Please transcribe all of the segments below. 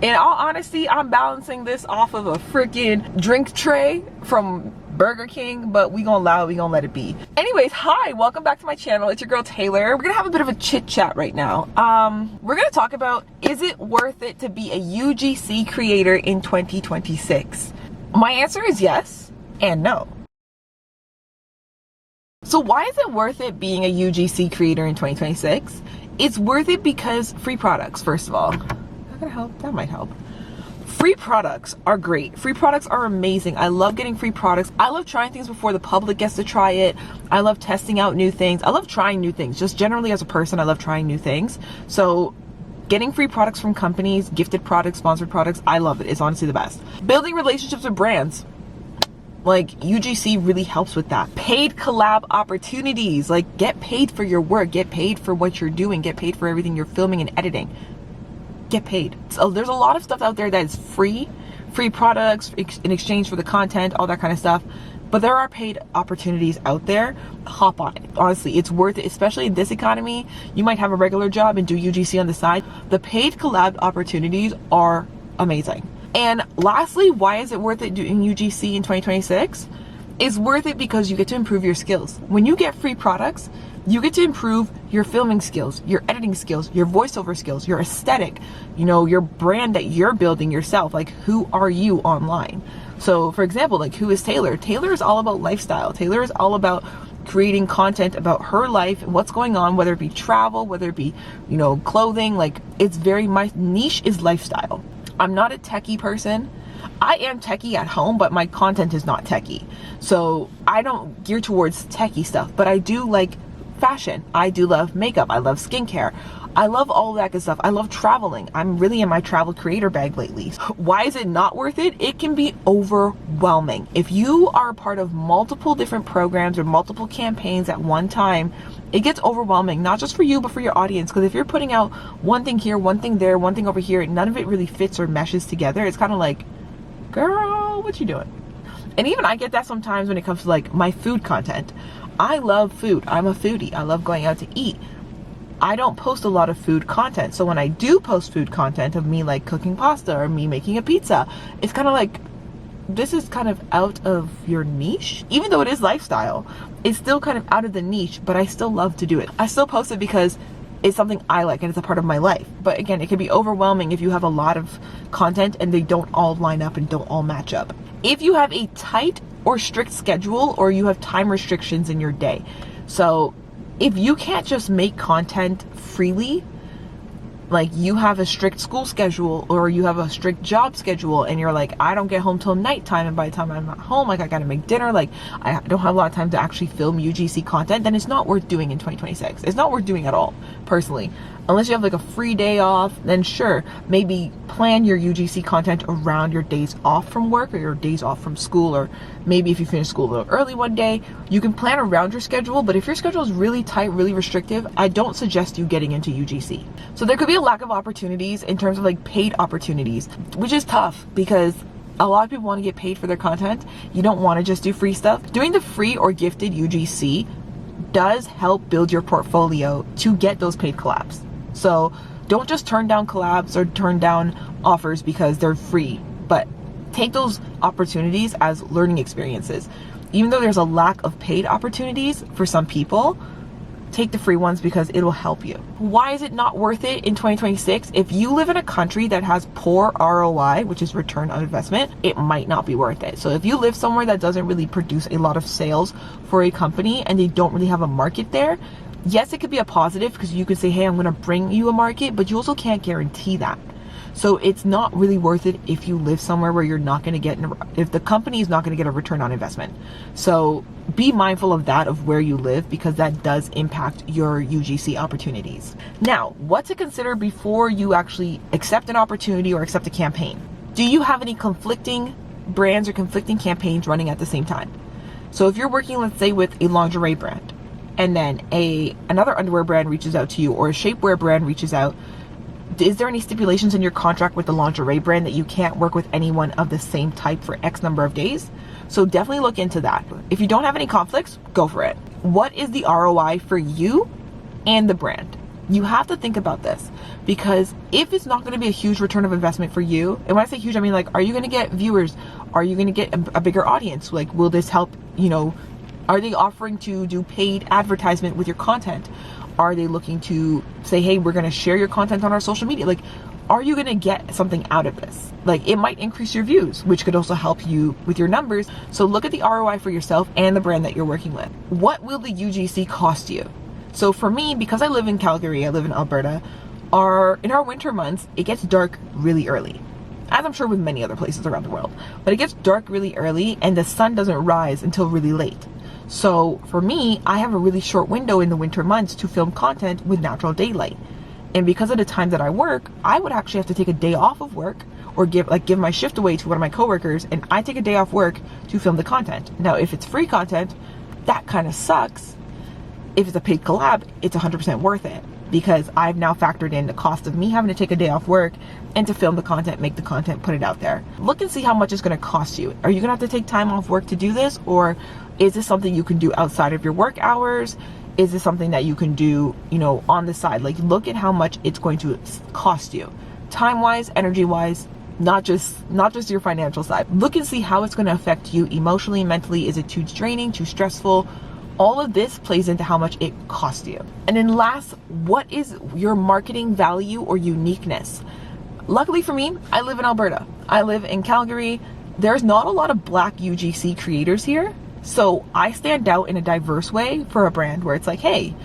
In all honesty, I'm balancing this off of a freaking drink tray from Burger King, but we gonna allow it, we gonna let it be. Anyways, hi, welcome back to my channel. It's your girl Taylor. We're gonna have a bit of a chit chat right now. We're gonna talk about, is it worth it to be a UGC creator in 2026? My answer is yes and no. So why is it worth it being a UGC creator in 2026? It's worth it because free products, first of all. That gonna help? That might help. Free products are great. Free products are amazing. I love getting free products. I love trying things before the public gets to try it. I love testing out new things. I love trying new things. Just generally as a person, I love trying new things. So getting free products from companies, gifted products, sponsored products, I love it. It's honestly the best. Building relationships with brands. Like UGC really helps with that. Paid collab opportunities. Like get paid for your work. Get paid for what you're doing. Get paid for everything you're filming and editing. Get paid. So there's a lot of stuff out there that is free products in exchange for the content, all that kind of stuff. But there are paid opportunities out there. Hop on it. Honestly, it's worth it, especially in this economy. You might have a regular job and do UGC on the side. The paid collab opportunities are amazing. And lastly, why is it worth it doing UGC in 2026? It's worth it because you get to improve your skills. When you get free products, you get to improve your filming skills, your editing skills, your voiceover skills, your aesthetic, you know, your brand that you're building yourself. Like, who are you online? So for example, like, who is Taylur? Taylur is all about lifestyle. Taylur is all about creating content about her life and what's going on, whether it be travel, whether it be, you know, clothing. Like, it's very, my niche is lifestyle. I'm not a techie person. I am techie at home, but my content is not techie. So I don't gear towards techie stuff, but I do like fashion. I do love makeup. I love skincare. I love all that good stuff. I love traveling. I'm really in my travel creator bag lately. Why is it not worth it? It can be overwhelming. If you are a part of multiple different programs or multiple campaigns at one time, it gets overwhelming, not just for you, but for your audience. Because if you're putting out one thing here, one thing there, one thing over here, none of it really fits or meshes together. It's kind of like, girl, what you doing? And even I get that sometimes when it comes to like my food content. I love food. I'm a foodie. I love going out to eat. I don't post a lot of food content. So when I do post food content of me like cooking pasta or me making a pizza, it's kind of like, this is kind of out of your niche. Even though it is lifestyle, it's still kind of out of the niche, but I still love to do it. I still post it because it's something I like and it's a part of my life. But again, it can be overwhelming if you have a lot of content and they don't all line up and don't all match up. If you have a tight or strict schedule, or you have time restrictions in your day. So if you can't just make content freely, like you have a strict school schedule or you have a strict job schedule and you're like, I don't get home till nighttime, and by the time I'm not home, like I gotta make dinner, like I don't have a lot of time to actually film UGC content, then it's not worth doing in 2026. It's not worth doing at all, personally. Unless you have like a free day off, then sure, maybe plan your UGC content around your days off from work or your days off from school, or maybe if you finish school a little early one day, you can plan around your schedule. But if your schedule is really tight, really restrictive, I don't suggest you getting into UGC. So there could be a lack of opportunities in terms of like paid opportunities, which is tough because a lot of people want to get paid for their content. You don't want to just do free stuff. Doing the free or gifted UGC does help build your portfolio to get those paid collabs. So don't just turn down collabs or turn down offers because they're free, but take those opportunities as learning experiences. Even though there's a lack of paid opportunities for some people, take the free ones because it'll help you. Why is it not worth it in 2026? If you live in a country that has poor ROI, which is return on investment, it might not be worth it. So if you live somewhere that doesn't really produce a lot of sales for a company and they don't really have a market there, yes, it could be a positive because you could say, hey, I'm going to bring you a market, but you also can't guarantee that. So it's not really worth it if you live somewhere where you're not going to get, if the company is not going to get a return on investment. So be mindful of that, of where you live, because that does impact your UGC opportunities. Now, what to consider before you actually accept an opportunity or accept a campaign. Do you have any conflicting brands or conflicting campaigns running at the same time? So if you're working, let's say, with a lingerie brand, and then another underwear brand reaches out to you, or a shapewear brand reaches out, is there any stipulations in your contract with the lingerie brand that you can't work with anyone of the same type for X number of days? So definitely look into that. If you don't have any conflicts, go for it. What is the ROI for you and the brand? You have to think about this, because if it's not going to be a huge return of investment for you, and when I say huge, I mean like, are you going to get viewers? Are you going to get a bigger audience? Like, will this help, you know, are they offering to do paid advertisement with your content? Are they looking to say, hey, we're going to share your content on our social media? Like, are you going to get something out of this? Like, it might increase your views, which could also help you with your numbers. So look at the ROI for yourself and the brand that you're working with. What will the UGC cost you? So for me, because I live in Calgary, I live in Alberta, in our winter months, it gets dark really early, as I'm sure with many other places around the world. But it gets dark really early and the sun doesn't rise until really late. So for me, I have a really short window in the winter months to film content with natural daylight. And because of the time that I work, I would actually have to take a day off of work or give my shift away to one of my coworkers, and I take a day off work to film the content. Now, if it's free content, that kind of sucks. If it's a paid collab, it's 100% worth it, because I've now factored in the cost of me having to take a day off work and to film the content, make the content, put it out there. Look and see how much it's going to cost you. Are you going to have to take time off work to do this? Or is this something you can do outside of your work hours? Is this something that you can do, you know, on the side? Like, look at how much it's going to cost you, time-wise, energy-wise, not just your financial side. Look and see how it's going to affect you emotionally, mentally. Is it too draining, too stressful? All of this plays into how much it costs you. And then last, what is your marketing value or uniqueness? Luckily for me, I live in Alberta. I live in Calgary. There's not a lot of Black UGC creators here. So I stand out in a diverse way for a brand where it's like, hey,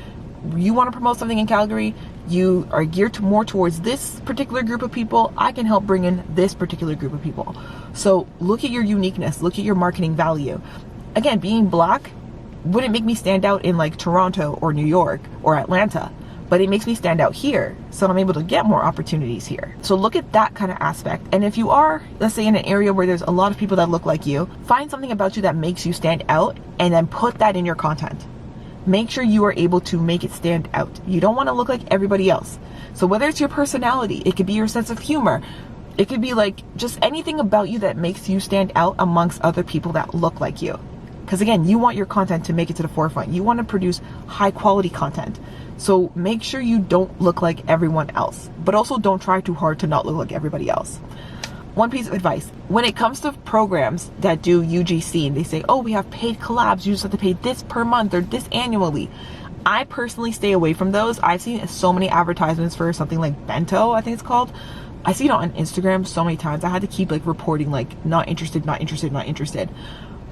you want to promote something in Calgary, you are geared more towards this particular group of people, I can help bring in this particular group of people. So look at your uniqueness, look at your marketing value. Again, being Black wouldn't make me stand out in like Toronto or New York or Atlanta, but it makes me stand out here, so I'm able to get more opportunities here. So look at that kind of aspect. And if you are, let's say, in an area where there's a lot of people that look like you, find something about you that makes you stand out and then put that in your content. Make sure you are able to make it stand out. You don't want to look like everybody else. So whether it's your personality, it could be your sense of humor, it could be like just anything about you that makes you stand out amongst other people that look like you. Because again, you want your content to make it to the forefront. You want to produce high quality content. So make sure you don't look like everyone else, but also don't try too hard to not look like everybody else. One piece of advice, when it comes to programs that do UGC and they say, oh, we have paid collabs, you just have to pay this per month or this annually. I personally stay away from those. I've seen so many advertisements for something like Bento, I think it's called. I see it on Instagram so many times. I had to keep like reporting like not interested, not interested, not interested.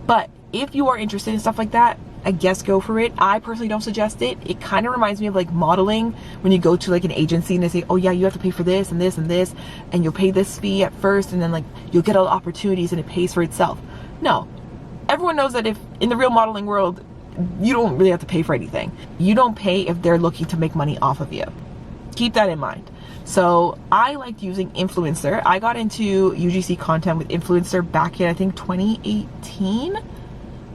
But if you are interested in stuff like that, I guess go for it. I personally don't suggest it. It kind of reminds me of like modeling, when you go to like an agency and they say, oh yeah, you have to pay for this and this and this, and you'll pay this fee at first, and then like you'll get all the opportunities and it pays for itself. No, everyone knows that if in the real modeling world, you don't really have to pay for anything. You don't pay if they're looking to make money off of you. Keep that in mind. So I liked using Influencer. I got into UGC content with Influencer back in, I think, 2018.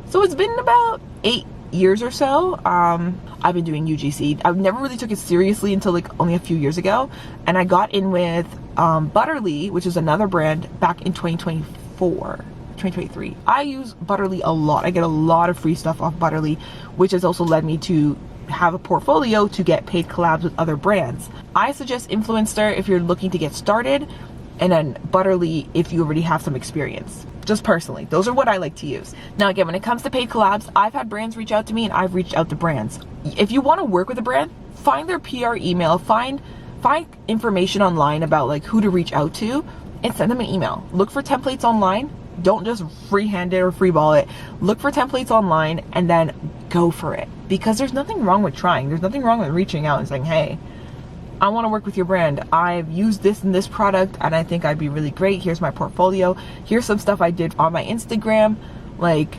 So it's been about 8 years or so. I've been doing UGC. I never really took it seriously until like only a few years ago. And I got in with Butterly, which is another brand, back in 2023. I use Butterly a lot. I get a lot of free stuff off Butterly, which has also led me to have a portfolio to get paid collabs with other brands. I suggest Influencer if you're looking to get started, and then Butterly if you already have some experience. Just personally, those are what I like to use. Now again, when it comes to paid collabs, I've had brands reach out to me and I've reached out to brands. If you want to work with a brand, find their PR email, find information online about like who to reach out to, and send them an email. Look for templates online. Don't just freehand it or freeball it. Look for templates online and then go for it. Because there's nothing wrong with trying. There's nothing wrong with reaching out and saying, hey, I want to work with your brand. I've used this and this product and I think I'd be really great. Here's my portfolio. Here's some stuff I did on my Instagram. Like,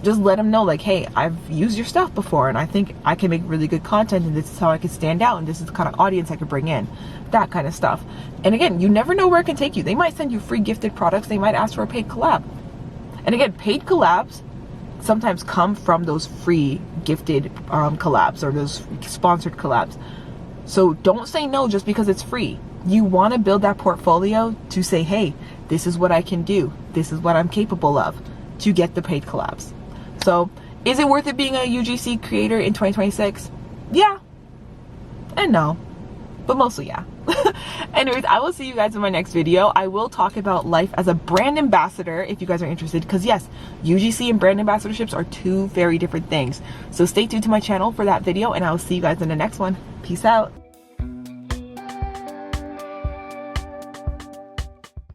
just let them know like, hey, I've used your stuff before and I think I can make really good content, and this is how I can stand out, and this is the kind of audience I could bring in. That kind of stuff. And again, you never know where it can take you. They might send you free gifted products. They might ask for a paid collab. And again, paid collabs sometimes come from those free gifted collabs or those sponsored collabs. So don't say no just because it's free. You want to build that portfolio to say, hey, this is what I can do. This is what I'm capable of, to get the paid collabs. So is it worth it being a UGC creator in 2026? Yeah and no. but mostly yeah. Anyways, I will see you guys in my next video. I will talk about life as a brand ambassador if you guys are interested, because yes, UGC and brand ambassadorships are two very different things. So stay tuned to my channel for that video, and I will see you guys in the next one. Peace out.